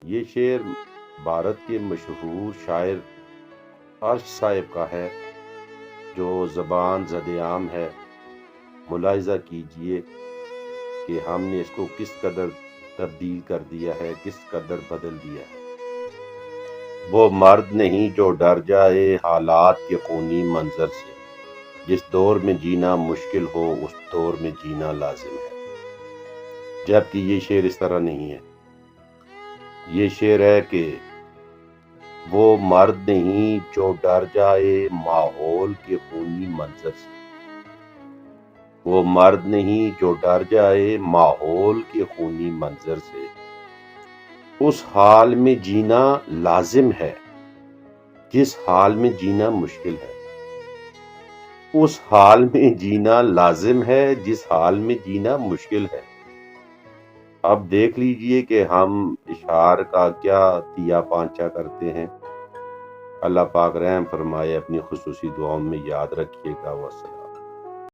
یہ شعر بھارت کے مشہور شاعر عرش صاحب کا ہے، جو زبان زد عام ہے۔ ملاحظہ کیجئے کہ ہم نے اس کو کس قدر تبدیل کر دیا ہے، کس قدر بدل دیا ہے۔ وہ مرد نہیں جو ڈر جائے حالات کے خونی منظر سے، جس دور میں جینا مشکل ہو اس دور میں جینا لازم ہے۔ جبکہ یہ شعر اس طرح نہیں ہے۔ یہ شعر ہے کہ وہ مرد نہیں جو ڈر جائے ماحول کے خونی منظر سے، وہ مرد نہیں جو ڈر جائے ماحول کے خونی منظر سے، اس حال میں جینا لازم ہے جس حال میں جینا مشکل ہے، اس حال میں جینا لازم ہے جس حال میں جینا مشکل ہے۔ اب دیکھ لیجئے کہ ہم اشعار کا کیا تیا پانچا کرتے ہیں۔ اللہ پاک رحم فرمائے، اپنی خصوصی دعاؤں میں یاد رکھیے گا۔ والسلام۔